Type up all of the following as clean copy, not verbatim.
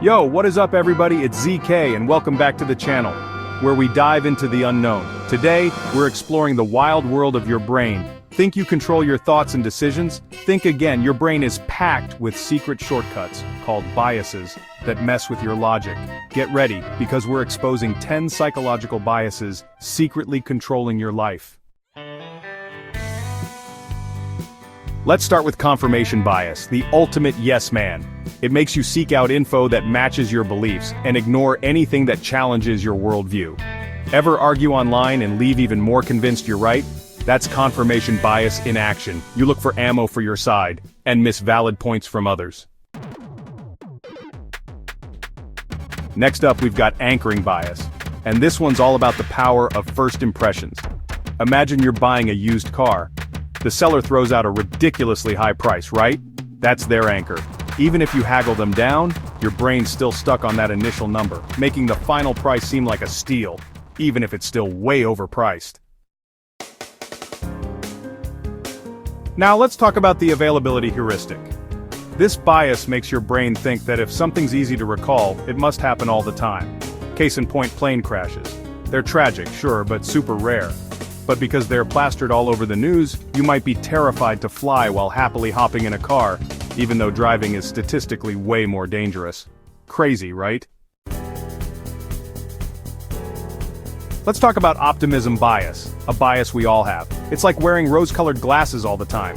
Yo, what is up everybody? It's Zeekay and welcome back to the channel, where we dive into the unknown. Today, we're exploring the wild world of your brain. Think you control your thoughts and decisions? Think again, your brain is packed with secret shortcuts, called biases, that mess with your logic. Get ready, because we're exposing 10 psychological biases secretly controlling your life. Let's start with confirmation bias, the ultimate yes man. It makes you seek out info that matches your beliefs and ignore anything that challenges your worldview. Ever argue online and leave even more convinced you're right? That's confirmation bias in action. You look for ammo for your side and miss valid points from others. Next up, we've got anchoring bias, and this one's all about the power of first impressions. Imagine you're buying a used car. The seller throws out a ridiculously high price, right? That's their anchor. Even if you haggle them down, your brain's still stuck on that initial number, making the final price seem like a steal, even if it's still way overpriced. Now let's talk about the availability heuristic. This bias makes your brain think that if something's easy to recall, it must happen all the time. Case in point, plane crashes. They're tragic, sure, but super rare. But because they're plastered all over the news, you might be terrified to fly while happily hopping in a car, even though driving is statistically way more dangerous. Crazy, right? Let's talk about optimism bias, a bias we all have. It's like wearing rose-colored glasses all the time.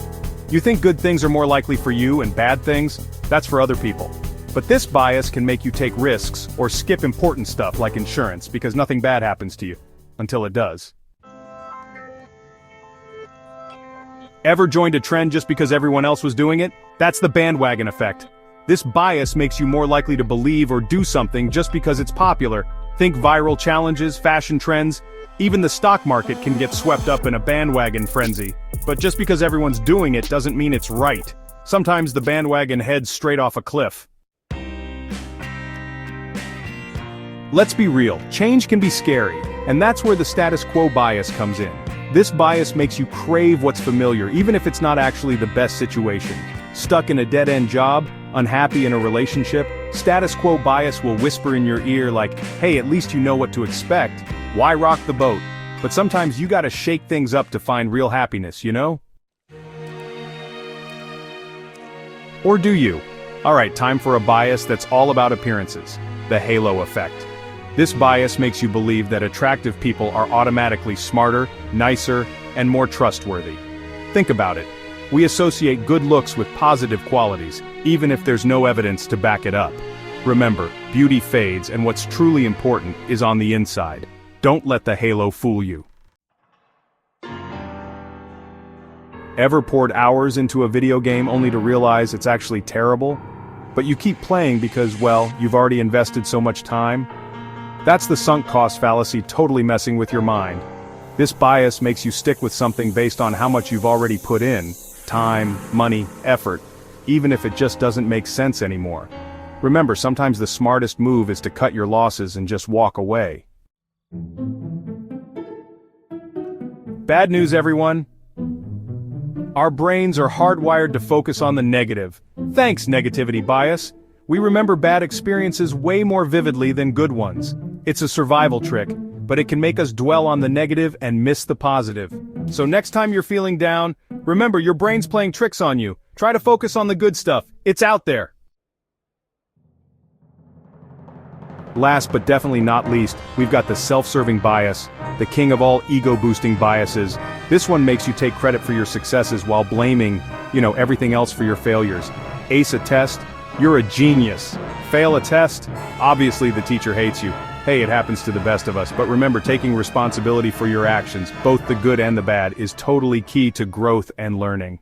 You think good things are more likely for you and bad things? That's for other people. But this bias can make you take risks or skip important stuff like insurance because nothing bad happens to you. Until it does. Ever joined a trend just because everyone else was doing it? That's the bandwagon effect. This bias makes you more likely to believe or do something just because it's popular. Think viral challenges, fashion trends. Even the stock market can get swept up in a bandwagon frenzy. But just because everyone's doing it doesn't mean it's right. Sometimes the bandwagon heads straight off a cliff. Let's be real, change can be scary, and that's where the status quo bias comes in. This bias makes you crave what's familiar, even if it's not actually the best situation. Stuck in a dead-end job, unhappy in a relationship, status quo bias will whisper in your ear like, hey, at least you know what to expect. Why rock the boat? But sometimes you gotta shake things up to find real happiness, you know? Or do you? Alright, time for a bias that's all about appearances. The halo effect. This bias makes you believe that attractive people are automatically smarter, nicer, and more trustworthy. Think about it. We associate good looks with positive qualities, even if there's no evidence to back it up. Remember, beauty fades and what's truly important is on the inside. Don't let the halo fool you. Ever poured hours into a video game only to realize it's actually terrible? But you keep playing because, well, you've already invested so much time? That's the sunk cost fallacy totally messing with your mind. This bias makes you stick with something based on how much you've already put in, time, money, effort, even if it just doesn't make sense anymore. Remember, sometimes the smartest move is to cut your losses and just walk away. Bad news, everyone. Our brains are hardwired to focus on the negative. Thanks, negativity bias. We remember bad experiences way more vividly than good ones. It's a survival trick, but it can make us dwell on the negative and miss the positive. So next time you're feeling down, remember your brain's playing tricks on you. Try to focus on the good stuff. It's out there. Last but definitely not least, we've got the self-serving bias, the king of all ego-boosting biases. This one makes you take credit for your successes while blaming, everything else for your failures. Ace a test? You're a genius. Fail a test? Obviously the teacher hates you. Hey, it happens to the best of us, but remember, taking responsibility for your actions, both the good and the bad, is totally key to growth and learning.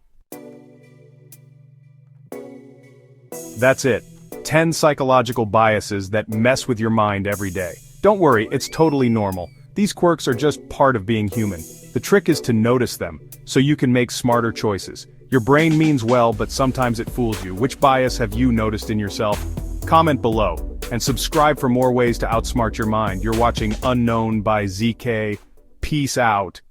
That's it. 10 psychological biases that mess with your mind every day. Don't worry, it's totally normal. These quirks are just part of being human. The trick is to notice them, so you can make smarter choices. Your brain means well, but sometimes it fools you. Which bias have you noticed in yourself? Comment below, and subscribe for more ways to outsmart your mind. You're watching Unknown by Zeekay. Peace out.